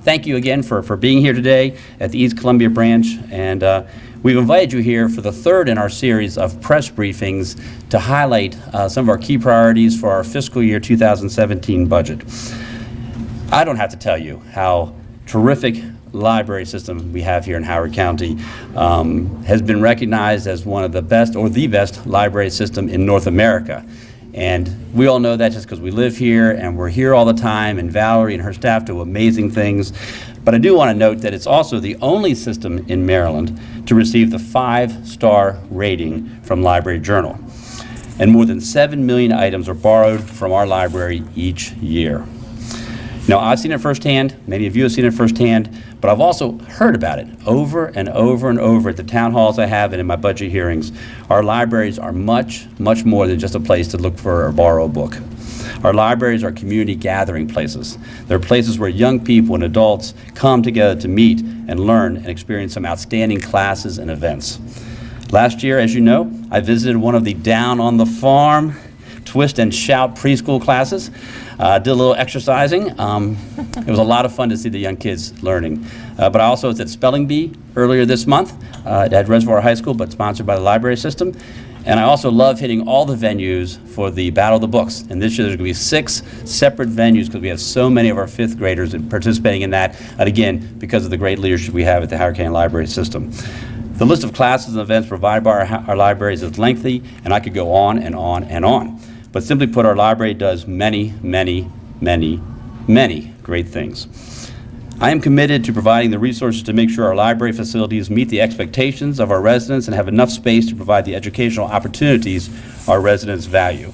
thank you again for being here today at the East Columbia branch. And we've invited you here for the third in our series of press briefings to highlight some of our key priorities for our fiscal year 2017 budget. I don't have to tell you how terrific library system we have here in Howard County. Has been recognized as one of the best or the best library system in North America. And we all know that just because we live here and we're here all the time, and Valerie and her staff do amazing things. But I do want to note that it's also the only system in Maryland to receive the 5-star rating from Library Journal. And more than 7 million items are borrowed from our library each year. Now, I've seen it firsthand, many of you have seen it firsthand, but I've also heard about it over and over and over at the town halls I have and in my budget hearings. Our libraries are much, much more than just a place to look for or borrow a book. Our libraries are community gathering places. They're places where young people and adults come together to meet and learn and experience some outstanding classes and events. Last year, as you know, I visited one of the Down on the Farm Twist and Shout preschool classes. Did a little exercising. It was a lot of fun to see the young kids learning. But I also was at Spelling Bee earlier this month at Reservoir High School, but sponsored by the library system. And I also love hitting all the venues for the Battle of the Books. And this year there's going to be 6 separate venues because we have so many of our 5th graders participating in that. And again, because of the great leadership we have at the Howard County Library System. The list of classes and events provided by our libraries is lengthy, and I could go on and on and on. But simply put, our library does many, many, many, many great things. I am committed to providing the resources to make sure our library facilities meet the expectations of our residents and have enough space to provide the educational opportunities our residents value.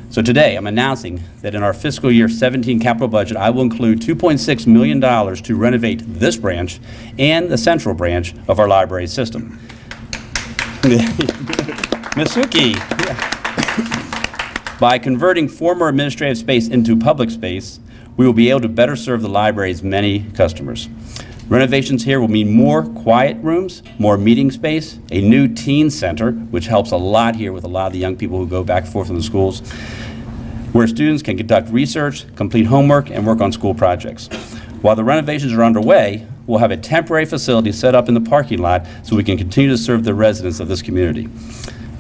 So today, I'm announcing that in our fiscal year 17 capital budget, I will include $2.6 million to renovate this branch and the central branch of our library system. Misuki. By converting former administrative space into public space, we will be able to better serve the library's many customers. Renovations here will mean more quiet rooms, more meeting space, a new teen center, which helps a lot here with a lot of the young people who go back and forth from the schools, where students can conduct research, complete homework, and work on school projects. While the renovations are underway, we'll have a temporary facility set up in the parking lot so we can continue to serve the residents of this community.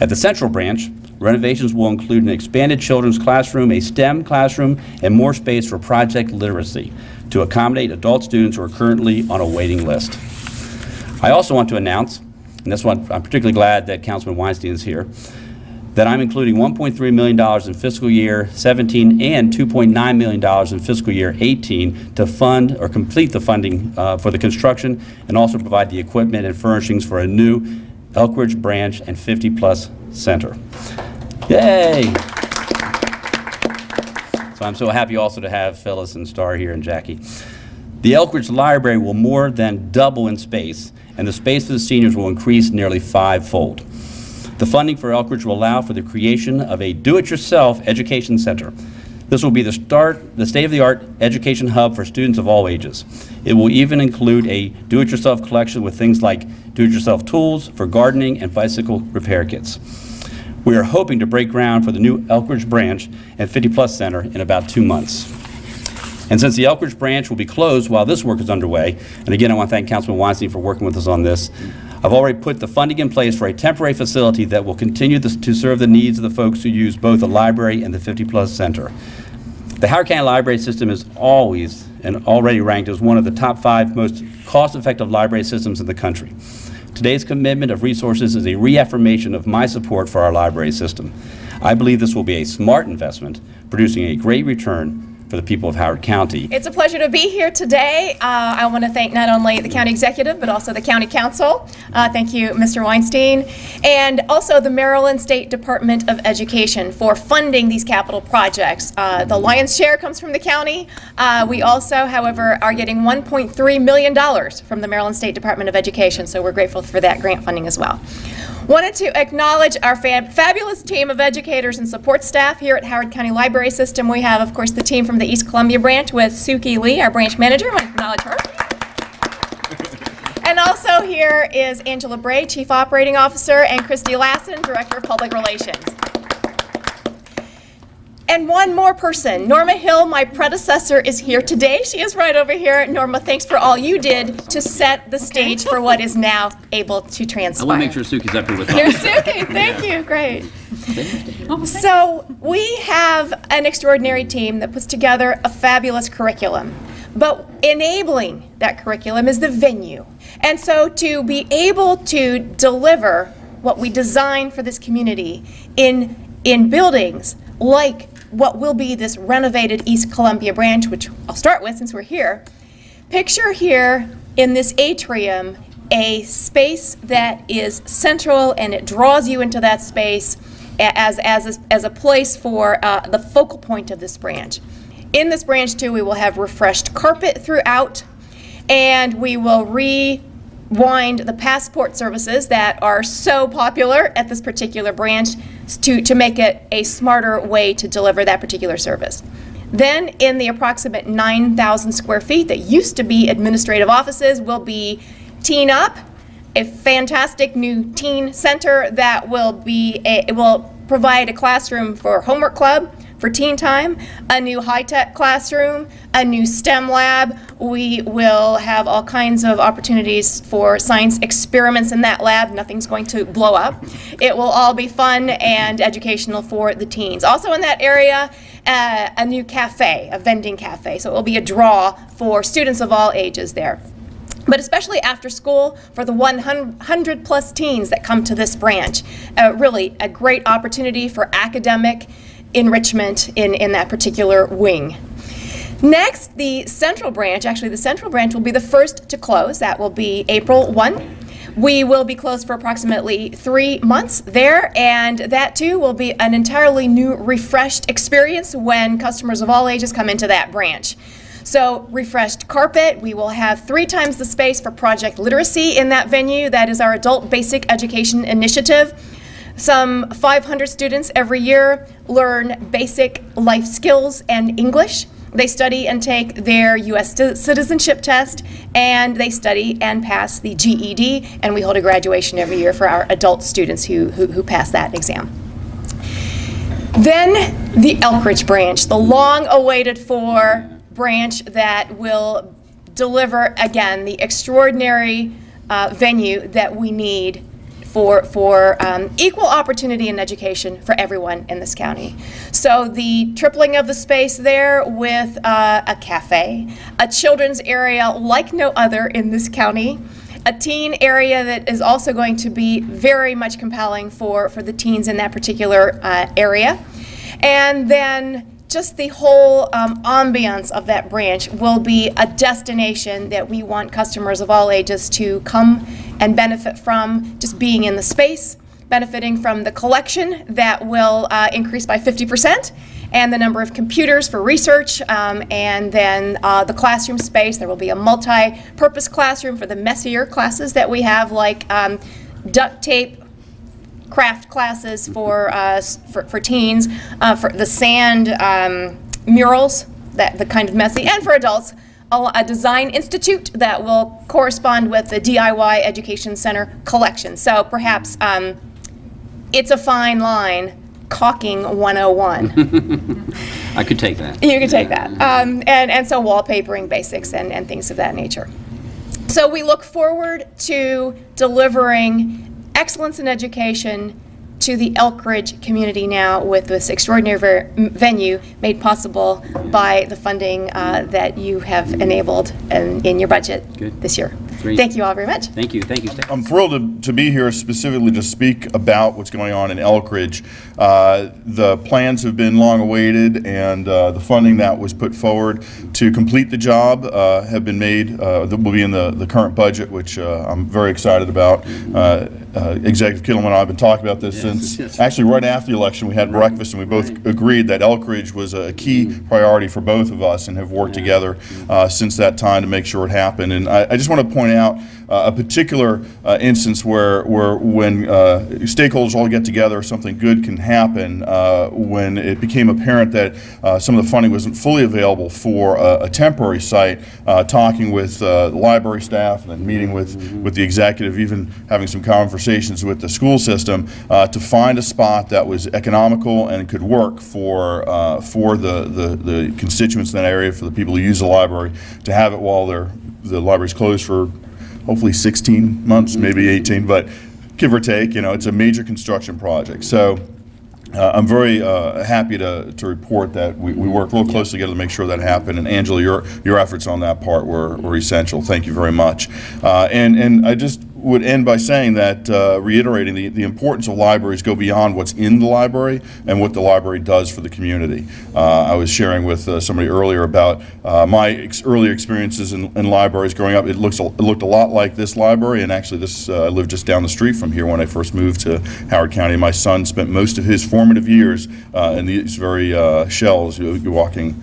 At the central branch, renovations will include an expanded children's classroom, a STEM classroom, and more space for project literacy to accommodate adult students who are currently on a waiting list. I also want to announce, and that's why I'm particularly glad that Councilman Weinstein is here, that I'm including $1.3 million in fiscal year 17 and $2.9 million in fiscal year 18 to fund or complete the funding for the construction and also provide the equipment and furnishings for a new Elkridge branch and 50-plus center. Yay! So I'm so happy also to have Phyllis and Star here and Jackie. The Elkridge Library will more than double in space, and the space for the seniors will increase nearly 5-fold. The funding for Elkridge will allow for the creation of a do-it-yourself education center. This will be the state-of-the-art education hub for students of all ages. It will even include a do-it-yourself collection with things like do-it-yourself tools for gardening and bicycle repair kits. We are hoping to break ground for the new Elkridge branch and 50-plus center in about 2 months. And since the Elkridge branch will be closed while this work is underway, and again, I want to thank Councilman Weinstein for working with us on this, I've already put the funding in place for a temporary facility that will continue to serve the needs of the folks who use both the library and the 50-plus center. The Howard County Library System is always and already ranked as one of the top 5 most cost-effective library systems in the country. Today's commitment of resources is a reaffirmation of my support for our library system. I believe this will be a smart investment, producing a great return for the people of Howard County. It's a pleasure to be here today. I want to thank not only the county executive, but also the county council. Thank you, Mr. Weinstein, and also the Maryland State Department of Education for funding these capital projects. The lion's share comes from the county. We also, however, are getting $1.3 million from the Maryland State Department of Education, so we're grateful for that grant funding as well. Wanted to acknowledge our fabulous team of educators and support staff here at Howard County Library System. We have, of course, the team from the East Columbia branch with Suki Lee, our branch manager. I want to acknowledge her. And also here is Angela Bray, Chief Operating Officer, and Christy Lassen, Director of Public Relations. And one more person, Norma Hill, my predecessor, is here today. She is right over here. Norma, thanks for all you did to set the stage for what is now able to transpire. I want to make sure Suki's up here with us. Here's Suki. Thank you. Great. So we have an extraordinary team that puts together a fabulous curriculum. But enabling that curriculum is the venue. And so to be able to deliver what we design for this community in buildings like what will be this renovated East Columbia branch, which I'll start with since we're here. Picture here in this atrium a space that is central and it draws you into that space as a place for the focal point of this branch. In this branch too, we will have refreshed carpet throughout, and we will rewind the passport services that are so popular at this particular branch to make it a smarter way to deliver that particular service. Then in the approximate 9,000 square feet that used to be administrative offices will be Teen Up, a fantastic new teen center that will provide a classroom for homework club, for teen time, a new high-tech classroom, a new STEM lab. We will have all kinds of opportunities for science experiments in that lab. Nothing's going to blow up. It will all be fun and educational for the teens. Also in that area, a new cafe, a vending cafe. So it will be a draw for students of all ages there. But especially after school, for the 100 plus teens that come to this branch, really a great opportunity for academic enrichment in that particular wing. Next, the central branch, actually the central branch will be the first to close. That will be April 1. We will be closed for approximately 3 months there, and that too will be an entirely new, refreshed experience when customers of all ages come into that branch. So refreshed carpet, we will have 3 times the space for project literacy in that venue. That is our adult basic education initiative. Some 500 students every year learn basic life skills and English. They study and take their U.S. citizenship test, and they study and pass the GED, and we hold a graduation every year for our adult students who pass that exam. Then the Elkridge branch, the long-awaited for branch that will deliver, again, the extraordinary venue that we need for equal opportunity in education for everyone in this county. So the tripling of the space there with a cafe, a children's area like no other in this county, a teen area that is also going to be very much compelling for the teens in that particular area. And then just the whole ambiance of that branch will be a destination that we want customers of all ages to come and benefit from, just being in the space, benefiting from the collection that will increase by 50%, and the number of computers for research, and then the classroom space. There will be a multi-purpose classroom for the messier classes that we have, like duct tape, craft classes for teens, for the sand murals, the kind of messy, and for adults, a design institute that will correspond with the DIY Education Center collection. So perhaps it's a fine line, caulking 101. I could take that. You could take that. And so wallpapering basics and things of that nature. So we look forward to delivering excellence in education to the Elkridge community now with this extraordinary venue made possible by the funding that you have enabled in your budget this year. Great. Thank you all very much. Thank you. Thank you, Stan. I'm thrilled to be here specifically to speak about what's going on in Elkridge. The plans have been long awaited, and the funding that was put forward to complete the job have been made, that will be in the current budget, which I'm very excited about. Executive Kittleman and I have been talking about this since, actually right after the election, we had breakfast and we both agreed that Elkridge was a key priority for both of us and have worked together since that time to make sure it happened. And I just want to point point out a particular instance where when stakeholders all get together, something good can happen when it became apparent that some of the funding wasn't fully available for a temporary site. Talking with the library staff and then meeting with the executive, even having some conversations with the school system to find a spot that was economical and could work for the constituents in that area, for the people who use the library, to have it while the library's closed for hopefully 16 months, maybe 18, but give or take, it's a major construction project. So I'm very happy to report that we worked a little closely together to make sure that happened. And Angela, your efforts on that part were essential. Thank you very much. And I just would end by saying that, reiterating the importance of libraries go beyond what's in the library and what the library does for the community. I was sharing with somebody earlier about my early experiences in libraries growing up. It looked a lot like this library, and actually I lived just down the street from here when I first moved to Howard County. My son spent most of his formative years in these very shelves, walking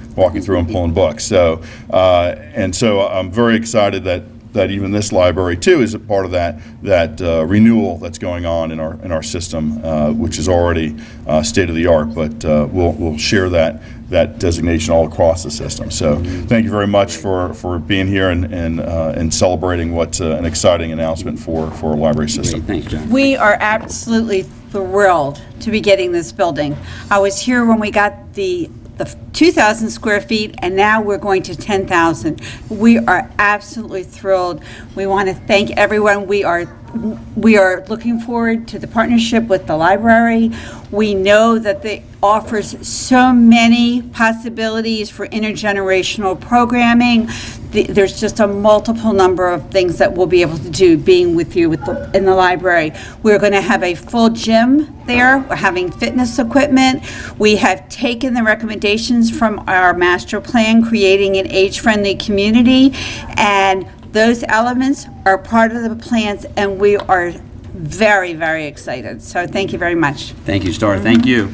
through and pulling books. So I'm very excited that even this library too is a part of that renewal that's going on in our system, which is already state of the art. But we'll share that designation all across the system. So thank you very much for being here and celebrating what's an exciting announcement for our library system. Great. Thanks, John. We are absolutely thrilled to be getting this building. I was here when we got the 2,000 square feet, and now we're going to 10,000. We are absolutely thrilled. We want to thank everyone. We are looking forward to the partnership with the library. We know that it offers so many possibilities for intergenerational programming. There's just a multiple number of things that we'll be able to do being with you in the library. We're going to have a full gym there. We're having fitness equipment. We have taken the recommendations from our master plan, creating an age-friendly community, and those elements are part of the plans, and we are very, very excited. So thank you very much. Thank you, Star. Thank you.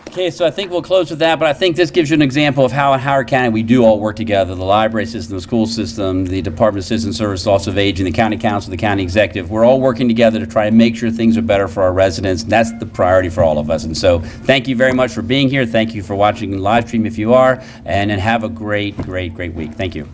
Okay, so I think we'll close with that, but I think this gives you an example of how in Howard County we do all work together. The library system, the school system, the Department of Citizen Service, Office of Aging, the county council, the county executive. We're all working together to try to make sure things are better for our residents. That's the priority for all of us. And so thank you very much for being here. Thank you for watching the live stream if you are, and have a great, great, great week. Thank you.